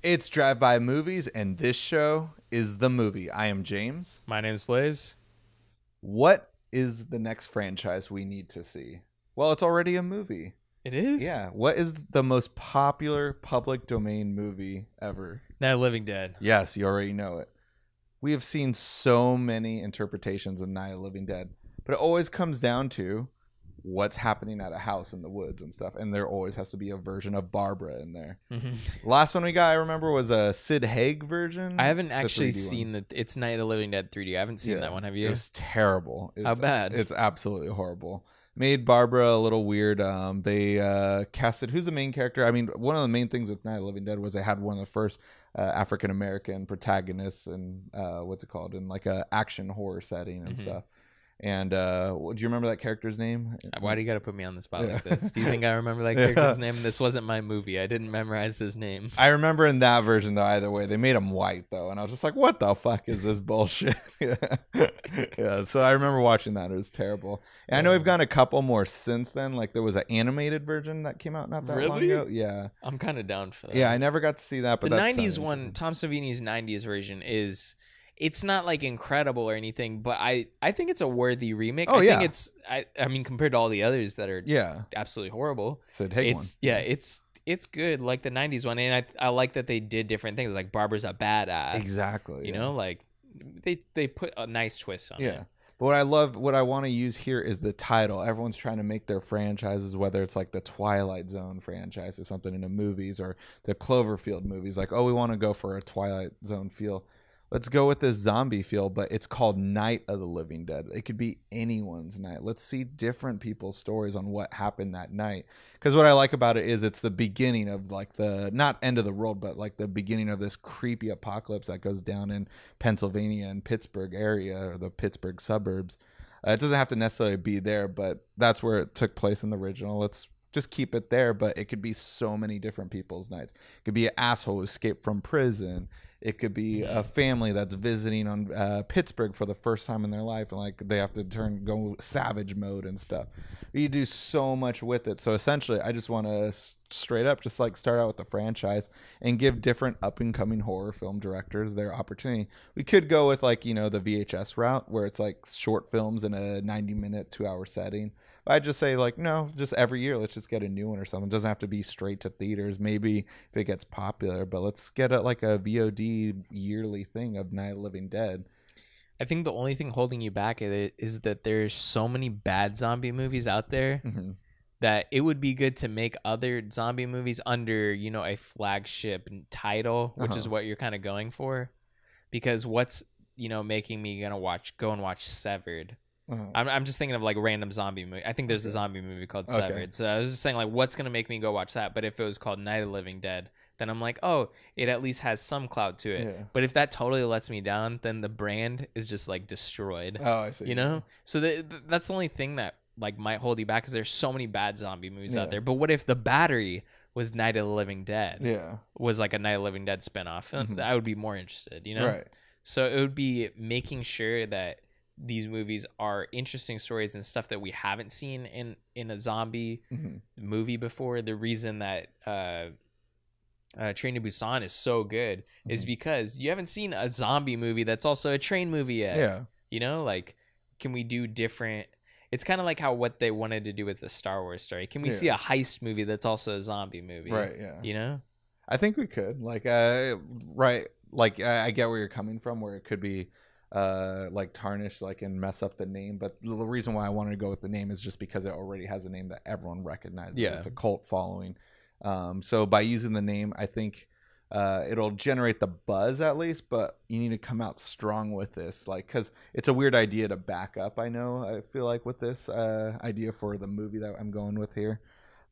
It's Drive-By Movies, and this show is the movie. I am James. My name's Blaise. What is the next franchise we need to see? Well, it's already a movie. It is? Yeah. What is the most popular public domain movie ever? Night of the Living Dead. Yes, you already know it. We have seen so many interpretations of Night of the Living Dead, but it always comes down to what's happening at a house in the woods and stuff, and there always has to be a version of Barbara in there. Last one we got, I remember, was a Sid Haig version. I haven't actually 3D seen it's Night of the Living Dead 3D. I haven't seen that one. Have you? It's terrible. How bad? It's absolutely horrible. Made Barbara a little weird. They casted, who's the main character? I mean, one of the main things with Night of the Living Dead was they had one of the first African American protagonists and what's it called, in like a action horror setting and stuff. And do you remember that character's name? Why do you got to put me on the spot like this? Do you think I remember that character's name? This wasn't my movie. I didn't memorize his name. I remember in that version, though, either way. They made him white, though. And I was just like, what the fuck is this bullshit? Yeah, so I remember watching that. It was terrible. And I know we've gotten a couple more since then. Like, there was an animated version that came out not that long ago. Yeah. I'm kind of down for that. Yeah, I never got to see that. But the that's 90s one, Tom Savini's 90s version is... It's not like incredible or anything, but I think it's a worthy remake. I think it's I mean, compared to all the others that are absolutely horrible. Sid Haig one. Yeah, it's good, like the 90s one, and I like that they did different things. Like Barbara's a badass. Exactly. You know, like they put a nice twist on it. Yeah. But what I want to use here is the title. Everyone's trying to make their franchises, whether it's like the Twilight Zone franchise or something in the movies, or the Cloverfield movies. Like, oh, we want to go for a Twilight Zone feel. Let's go with this zombie feel, but it's called Night of the Living Dead. It could be anyone's night. Let's see different people's stories on what happened that night. Because what I like about it is it's the beginning of like the, not end of the world, but like the beginning of this creepy apocalypse that goes down in Pennsylvania and Pittsburgh area, or the Pittsburgh suburbs. It doesn't have to necessarily be there, but that's where it took place in the original. Let's just keep it there, but it could be so many different people's nights. It could be an asshole who escaped from prison. It could be a family that's visiting on Pittsburgh for the first time in their life, and like they have to go savage mode and stuff. You do so much with it. So essentially, I just want to straight up just like start out with the franchise and give different up and coming horror film directors their opportunity. We could go with like, you know, the VHS route where it's like short films in a 90-minute, 2-hour setting. I'd just say like, no, just every year, let's just get a new one or something. It doesn't have to be straight to theaters. Maybe if it gets popular, but let's get like a VOD yearly thing of Night of the Living Dead. I think the only thing holding you back is that there's so many bad zombie movies out there that it would be good to make other zombie movies under, you know, a flagship title, which is what you're kind of going for. Because what's, you know, making me go and watch Severed? I'm just thinking of like random zombie movie. I think there's a zombie movie called Severed. So I was just saying like, what's gonna make me go watch that? But if it was called Night of the Living Dead, then I'm like, oh, it at least has some clout to it. Yeah. But if that totally lets me down, then the brand is just like destroyed. Oh, I see. You know? So that's the only thing that like might hold you back, because there's so many bad zombie movies out there. But what if The Battery was Night of the Living Dead? Yeah. Was like a Night of the Living Dead spinoff. I would be more interested, you know? Right. So it would be making sure that these movies are interesting stories and stuff that we haven't seen in a zombie movie before. The reason that Train to Busan is so good is because you haven't seen a zombie movie that's also a train movie yet. Yeah. You know, like, can we do different? It's kind of like what they wanted to do with the Star Wars story. Can we see a heist movie that's also a zombie movie? Right, yeah. You know? I think we could. Like, right. Like, I get where you're coming from, where it could be like tarnish, like, and mess up the name, but the reason why I wanted to go with the name is just because it already has a name that everyone recognizes. It's a cult following, so by using the name, I think it'll generate the buzz at least, but you need to come out strong with this, like, because it's a weird idea to back up. I feel like with this idea for the movie that I'm going with here,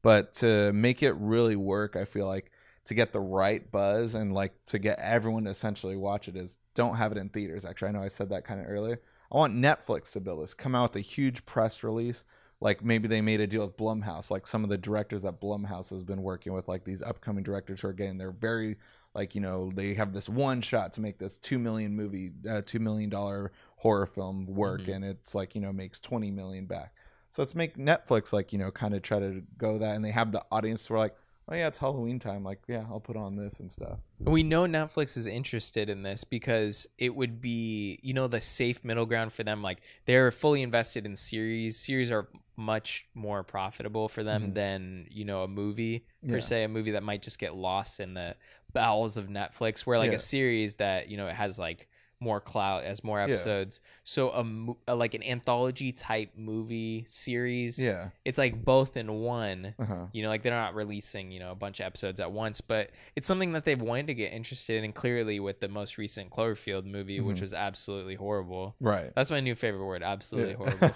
but to make it really work, I feel like to get the right buzz and like to get everyone to essentially watch it is don't have it in theaters. Actually, I know I said that kind of earlier. I want Netflix to build this, come out with a huge press release. Like maybe they made a deal with Blumhouse, like some of the directors that Blumhouse has been working with, like these upcoming directors who are getting their very, like, you know, they have this one shot to make this $2 million horror film work, and it's like, you know, makes 20 million back. So let's make Netflix, like, you know, kind of try to go that, and they have the audience who are like, oh yeah, it's Halloween time. Like, yeah, I'll put on this and stuff. We know Netflix is interested in this because it would be, the safe middle ground for them. Like, they're fully invested in series. Series are much more profitable for them than, a movie per se. A movie that might just get lost in the bowels of Netflix, where like a series that, it has like more clout, as more episodes. So like an anthology type movie series, it's like both in one. Like they're not releasing a bunch of episodes at once, but it's something that they've wanted to get interested in, clearly, with the most recent Cloverfield movie, which was absolutely horrible. Right, that's my new favorite word, absolutely horrible.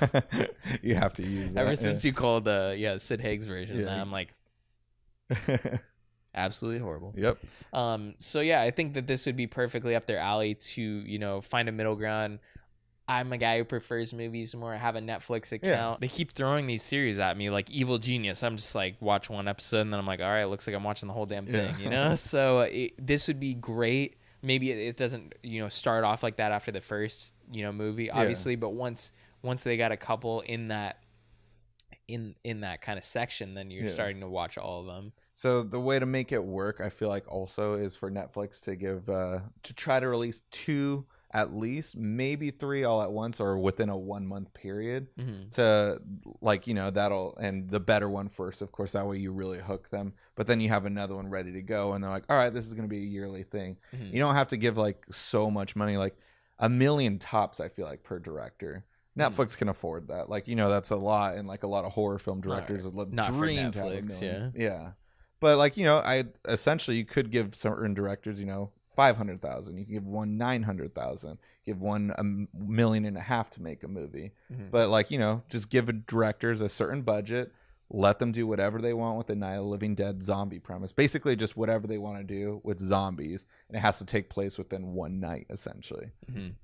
You have to use that ever since you called Sid Haig's version, I'm like absolutely horrible. Yep. So yeah, I think that this would be perfectly up their alley to, find a middle ground. I'm a guy who prefers movies more. I have a Netflix account. They keep throwing these series at me like Evil Genius. I'm just like, watch one episode and then I'm like, all right, looks like I'm watching the whole damn thing, So this would be great. Maybe it doesn't, start off like that after the first, movie, obviously, but once they got a couple in that kind of section, then you're starting to watch all of them. So the way to make it work, I feel like, also is for Netflix to give to try to release 2 at least, maybe 3 all at once or within a 1 month period, to like, that'll, and the better one first, of course, that way you really hook them, but then you have another one ready to go and they're like, all right, this is going to be a yearly thing. You don't have to give like so much money, like $1 million tops, I feel like, per director. Netflix can afford that. Like, that's a lot, and like a lot of horror film directors would not for dream to have Netflix, $1 million. Yeah. But like, I essentially, you could give certain directors, 500,000. You can give one 900,000. Give one $1.5 million to make a movie. But like, just give directors a certain budget. Let them do whatever they want with the Night of the Living Dead zombie premise. Basically, just whatever they want to do with zombies, and it has to take place within one night. Essentially,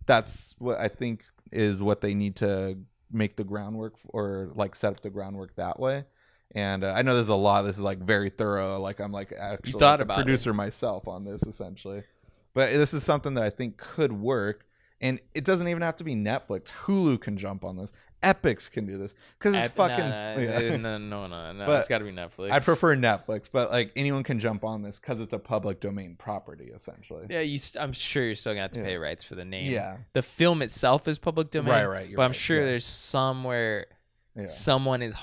that's what I think is what they need to make the groundwork, or like set up the groundwork that way. And I know there's a lot. This is like very thorough. Like, I'm like actually like a producer myself on this, essentially. But this is something that I think could work. And it doesn't even have to be Netflix. Hulu can jump on this. Epix can do this. Because it's fucking... No. It's got to be Netflix. I prefer Netflix. But like, anyone can jump on this because it's a public domain property, essentially. Yeah, I'm sure you're still going to have to pay rights for the name. Yeah. The film itself is public domain. Right. But I'm sure there's somewhere someone is...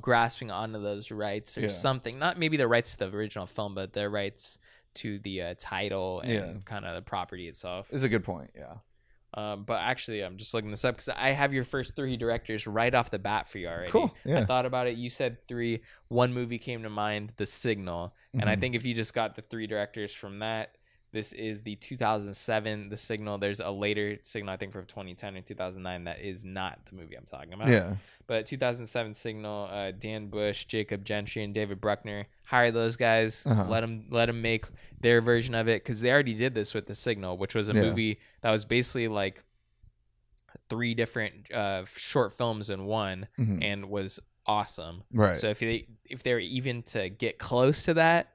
grasping onto those rights or something. Not maybe the rights to the original film, but the rights to the title and kind of the property itself. Is a good point, yeah. But actually, I'm just looking this up because I have your first 3 directors right off the bat for you already. Cool, yeah. I thought about it. You said 3. One movie came to mind, The Signal. And I think if you just got the 3 directors from that, this is the 2007 The Signal. There's a later Signal, I think, from 2010 or 2009 that is not the movie I'm talking about. Yeah. But 2007 Signal, Dan Bush, Jacob Gentry, and David Bruckner. Hire those guys. Let them make their version of it, because they already did this with The Signal, which was a movie that was basically like 3 different short films in one, and was awesome. Right. So if they were even to get close to that,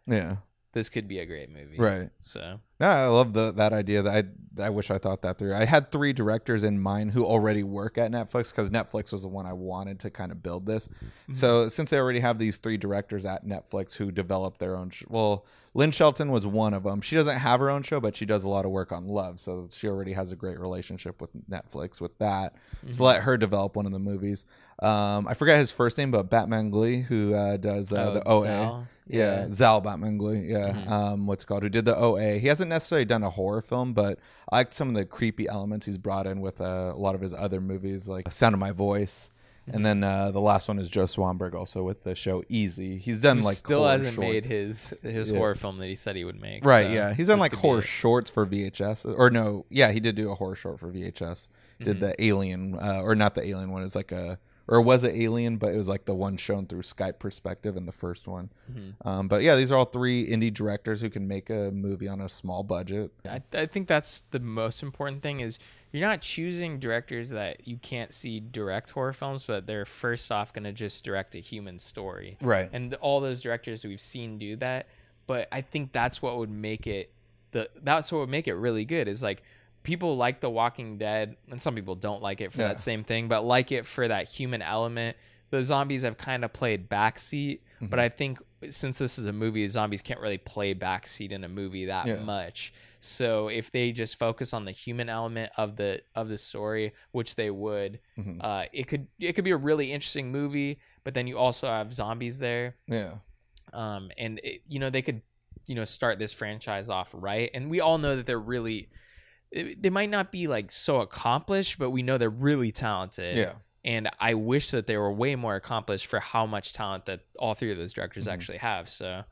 this could be a great movie. Right. So I love that idea. That I wish I thought that through. I had 3 directors in mind who already work at Netflix, because Netflix was the one I wanted to kind of build this. So since they already have these 3 directors at Netflix who developed their own well, Lynn Shelton was one of them. She doesn't have her own show, but she does a lot of work on Love, so she already has a great relationship with Netflix with that. So let her develop one of the movies. I forget his first name, but Batman Glee, who does the OA. Zal? Zal Batman Glee. What's it called? Who did the OA? He hasn't necessarily done a horror film, but I like some of the creepy elements he's brought in with a lot of his other movies, like Sound of My Voice. And then the last one is Joe Swanberg, also with the show Easy. He's done like still hasn't shorts. made his horror film that he said he would make. Right, so yeah. He's done like horror shorts for VHS. Or no, yeah, he did do a horror short for VHS. Did the Alien, or not the Alien one. It's like or was it Alien, but it was like the one shown through Skype perspective in the first one. But yeah, these are all 3 indie directors who can make a movie on a small budget. I think that's the most important thing, is you're not choosing directors that you can't see direct horror films, but they're first off going to just direct a human story. Right. And all those directors we've seen do that. But I think that's what would make it really good, is like, people like The Walking Dead, and some people don't like it for that same thing, but like it for that human element. the zombies have kind of played backseat, but I think since this is a movie, zombies can't really play backseat in a movie that much. So if they just focus on the human element of the story, which they would, it could be a really interesting movie. But then you also have zombies there, and they could start this franchise off right. And we all know that they might not be like so accomplished, but we know they're really talented. Yeah. And I wish that they were way more accomplished for how much talent that all three of those directors actually have. So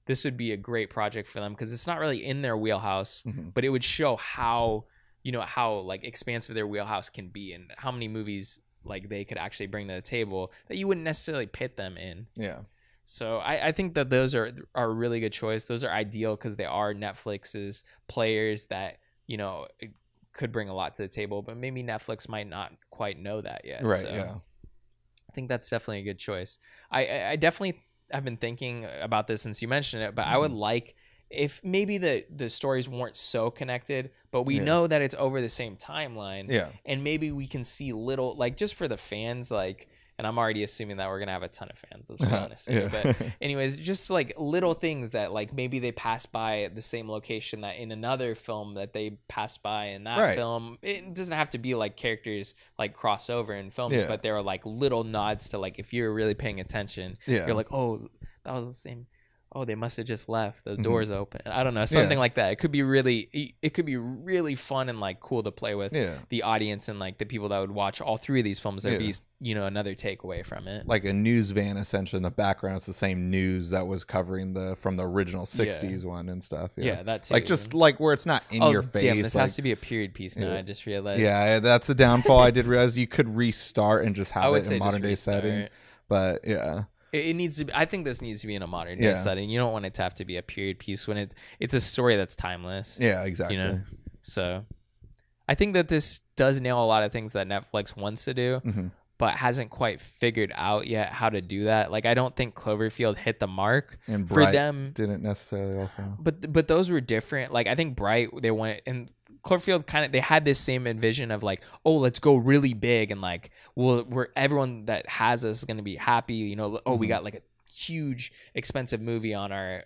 this would be a great project for them because it's not really in their wheelhouse, but it would show how like expansive their wheelhouse can be and how many movies like they could actually bring to the table that you wouldn't necessarily pit them in. Yeah. So I think that those are a really good choice. Those are ideal because they are Netflix's players that, could bring a lot to the table, but maybe Netflix might not quite know that yet. Right. So Yeah. I think that's definitely a good choice. I definitely have been thinking about this since you mentioned it, but I would like if maybe the stories weren't so connected, but we know that it's over the same timeline. Yeah. And maybe we can see little, like just for the fans, like, and I'm already assuming that we're going to have a ton of fans. Let's be honest. But anyways, just like little things that like maybe they pass by the same location that in another film that they passed by in that film. It doesn't have to be like characters like crossover in films, but there are like little nods to like, if you're really paying attention, you're like, oh, that was the same. Oh, they must have just left. The door's open. I don't know, something like that. It could be really fun and like cool to play with the audience and like the people that would watch all three of these films. There'd be another takeaway from it, like a news van essentially in the background. It's the same news that was covering from the original '60s one and stuff. Yeah, that too. Like just like where it's not in your face. Damn, this like, has to be a period piece now. I just realized. Yeah, that's the downfall. I did realize you could restart and just have it in modern day setting, but it needs to be, I think this needs to be in a modern day setting. You don't want it to have to be a period piece when it's a story that's timeless. Yeah, exactly. So I think that this does nail a lot of things that Netflix wants to do, but hasn't quite figured out yet how to do that. Like I don't think Cloverfield hit the mark and for them. Didn't necessarily also. But those were different. Like I think Bright, they went and Cloverfield they had this same envision of like, oh, let's go really big and like we're everyone that has us is going to be happy, we got like a huge expensive movie on our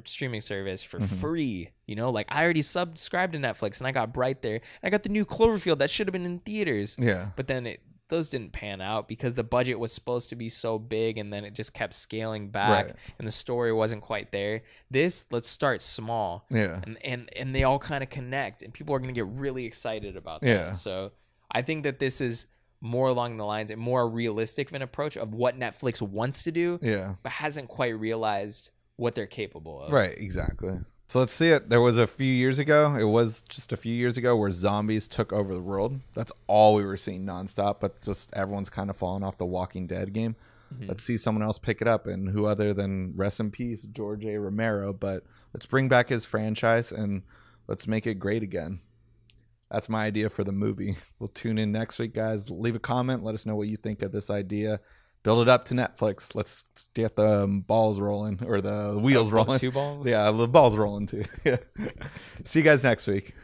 streaming service for free, like I already subscribed to Netflix and I got Bright there and I got the new Cloverfield that should have been in theaters, but then those didn't pan out because the budget was supposed to be so big and then it just kept scaling back and the story wasn't quite there. Let's start small, and they all kind of connect and people are going to get really excited about that. So I think that this is more along the lines and more realistic of an approach of what Netflix wants to do, but hasn't quite realized what they're capable of. Right, exactly. So let's see it. There was a few years ago. It was just a few years ago where zombies took over the world. That's all we were seeing nonstop. But just everyone's kind of falling off the Walking Dead game. Let's see someone else pick it up, and who other than rest in peace George A. Romero. But let's bring back his franchise and let's make it great again. That's my idea for the movie. We'll tune in next week, guys. Leave a comment. Let us know what you think of this idea. Build it up to Netflix. Let's get the balls rolling, or the wheels rolling. 2 balls? Yeah, the balls rolling too. See you guys next week.